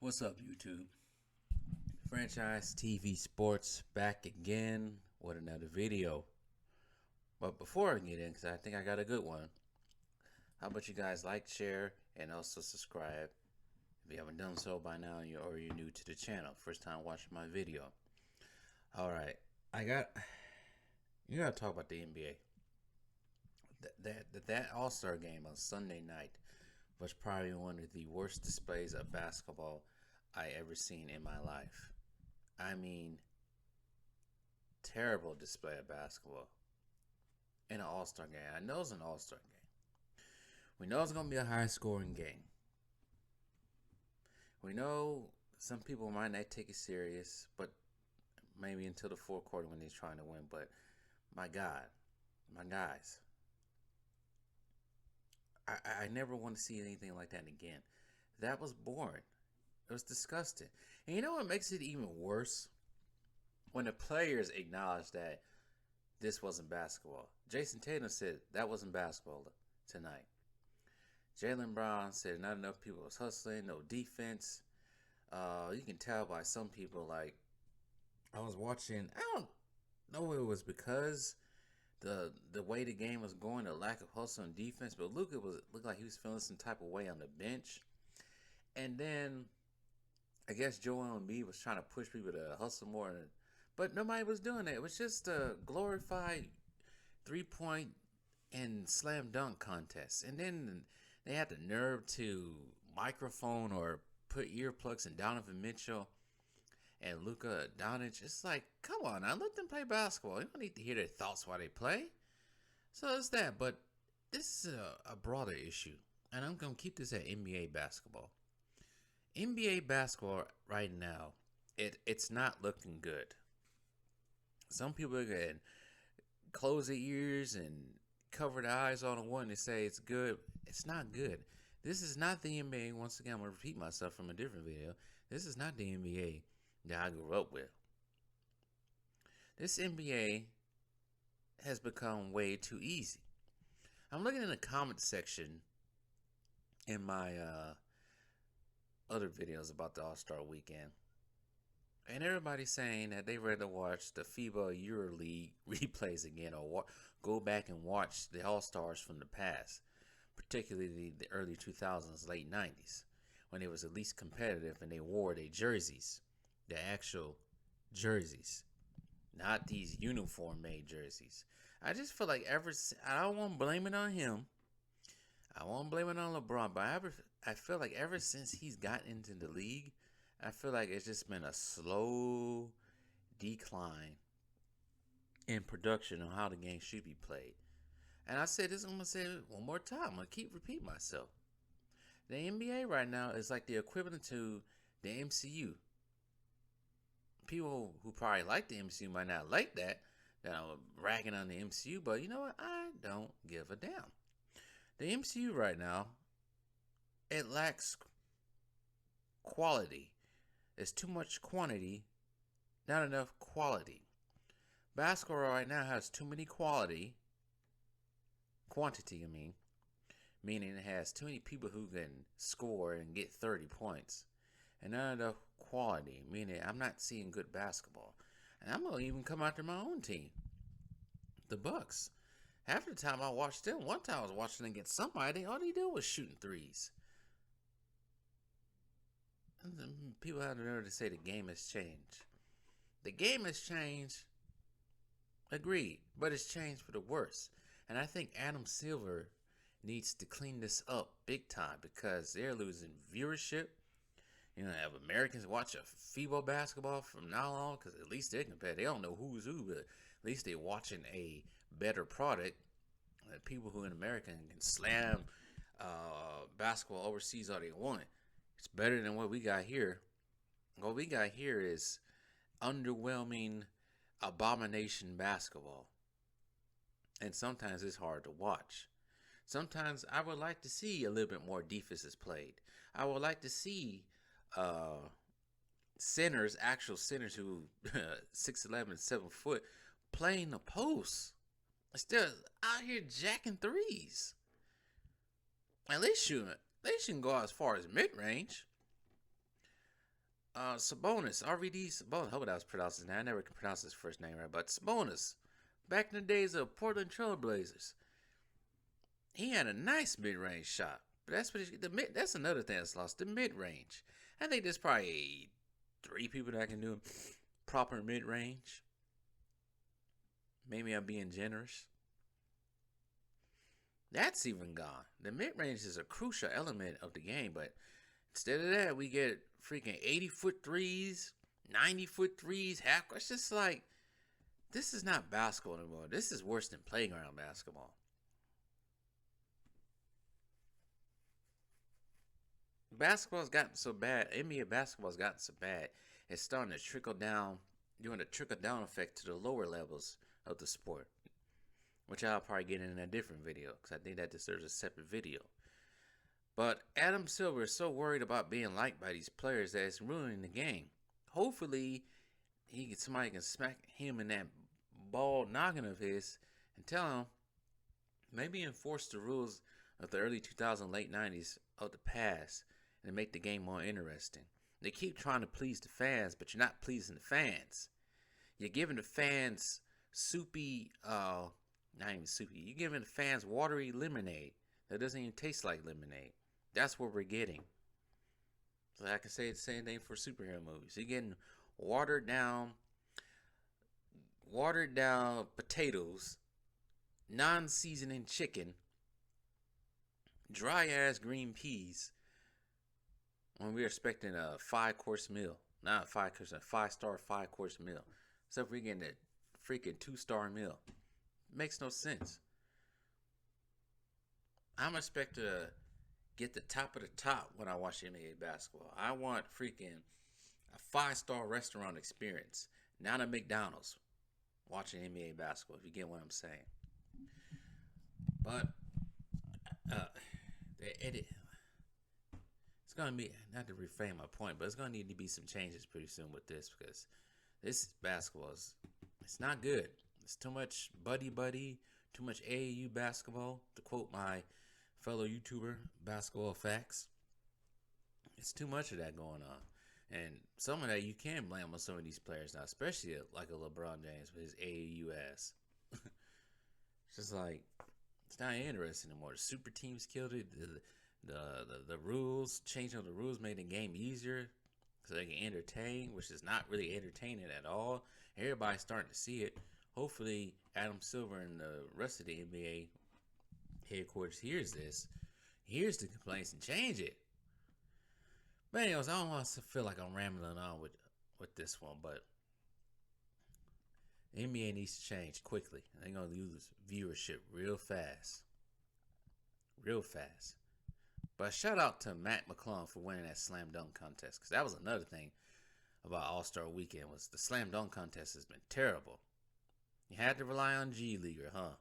What's up, YouTube? Franchise TV Sports back again with another video. But before I get in, because I think I got a good one, how about you guys like, share, and also subscribe if you haven't done so by now or you're new to the channel, first time watching my video. All right, you gotta talk about the NBA. That All Star game on Sunday night was probably one of the worst displays of basketball I ever seen in my life. I mean, terrible display of basketball in an All Star game. I know it's an All Star game. We know it's gonna be a high scoring game. We know some people might not take it serious, but maybe until the fourth quarter when they're trying to win. But my God, my guys, I never want to see anything like that again. That was boring. It was disgusting. And you know what makes it even worse? When the players acknowledge that this wasn't basketball. Jason Tatum said that wasn't basketball tonight. Jaylen Brown said not enough people was hustling, no defense. You can tell by some people. Like I was watching, I don't know if it was because the way the game was going, the lack of hustle and defense, but Luka looked like he was feeling some type of way on the bench. And then I guess Joel Embiid was trying to push people to hustle more, but nobody was doing that. It was just a glorified 3 point and slam dunk contest. And then they had the nerve to microphone or put earplugs in Donovan Mitchell and Luka Doncic. It's like, come on now, let them play basketball. You don't need to hear their thoughts while they play. So it's that. But this is a broader issue. And I'm going to keep this at NBA basketball. NBA basketball right now, it's not looking good. Some people are going to close their ears and cover their eyes on one and say it's good. It's not good. This is not the NBA. Once again, I'm going to repeat myself from a different video. This is not the NBA that I grew up with. This NBA has become way too easy. I'm looking in the comment section in my other videos about the All-Star Weekend. And everybody's saying that they'd rather watch the FIBA EuroLeague replays again or go back and watch the All-Stars from the past, particularly the early 2000s, late 90s, when it was at least competitive and they wore their jerseys, the actual jerseys, not these uniform-made jerseys. I just feel like I don't want to blame it on him. I won't blame it on LeBron, but I feel like ever since he's gotten into the league, I feel like it's just been a slow decline in production on how the game should be played. And I said this, I'm going to say it one more time. I'm going to keep repeating myself. The NBA right now is like the equivalent to the MCU. People who probably like the MCU might not like that I'm ragging on the MCU, but you know what? I don't give a damn. The MCU right now, it lacks quality. There's too much quantity, not enough quality. Basketball right now has too many quantity, I mean, meaning it has too many people who can score and get 30 points. And not enough quality, meaning I'm not seeing good basketball. And I'm going to even come after my own team, the Bucks. Half the time I watched them, one time I was watching against somebody, all they did was shooting threes. People have the nerve to say the game has changed. The game has changed, agreed, but it's changed for the worse. And I think Adam Silver needs to clean this up big time because they're losing viewership. You know, have Americans watch a FIBA basketball from now on because at least they're competitive. They don't know who's who, but at least they're watching a better product. People who in America can slam basketball overseas all they want. It's better than what we got here. What we got here is underwhelming abomination basketball. And sometimes it's hard to watch. Sometimes I would like to see a little bit more defenses played. I would like to see centers, actual centers who 6'11", 7 foot, playing the post. Instead out here jacking threes. And they shouldn't go as far as mid range. Sabonis, RVD Sabonis. I hope that was pronounced his name. I never can pronounce his first name right, but Sabonis, back in the days of Portland Trailblazers, he had a nice mid-range shot. But that's another thing that's lost, the mid-range. I think there's probably 3 people that can do proper mid-range. Maybe I'm being generous. That's even gone. The mid-range is a crucial element of the game, but instead of that, we get freaking 80-foot threes, 90-foot threes, half. It's just like, this is not basketball anymore. This is worse than playground basketball. Basketball's gotten so bad. NBA basketball's gotten so bad. It's starting to trickle down, doing a trickle down effect to the lower levels of the sport, which I'll probably get in a different video because I think that deserves a separate video. But Adam Silver is so worried about being liked by these players that it's ruining the game. Hopefully, somebody can smack him in that bald noggin of his and tell him, maybe enforce the rules of the early 2000s, late 90s of the past and make the game more interesting. They keep trying to please the fans, but you're not pleasing the fans. You're giving the fans soupy, not even soupy, you're giving the fans watery lemonade that doesn't even taste like lemonade. That's what we're getting. So I can say the same thing for superhero movies. You're getting watered down potatoes, non-seasoning chicken, dry ass green peas when we're expecting a 5-course meal. Not a 5-course, a 5-star 5-course meal. Except we're getting a freaking 2-star meal. Makes no sense. I'm expected to get the top of the top when I watch NBA basketball. I want freaking a 5-star restaurant experience, not a McDonald's watching NBA basketball, if you get what I'm saying. But the edit, it's going to be, not to reframe my point, but it's going to need to be some changes pretty soon with this, because this basketball it's not good. It's too much buddy, too much AAU basketball, to quote my fellow YouTuber, Basketball Facts. It's too much of that going on. And some of that you can blame on some of these players now, especially like a LeBron James with his AAU ass. It's just like, it's not interesting anymore. The super teams killed it. The rules, changing the rules made the game easier so they can entertain, which is not really entertaining at all. Everybody's starting to see it. Hopefully, Adam Silver and the rest of the NBA headquarters hears the complaints and change it. But anyways, I don't want to feel like I'm rambling on with this one, but the NBA needs to change quickly. They're going to lose viewership real fast. Real fast. But shout out to Matt McClung for winning that slam dunk contest, because that was another thing about All-Star Weekend was the slam dunk contest has been terrible. You had to rely on G Leaguer, huh?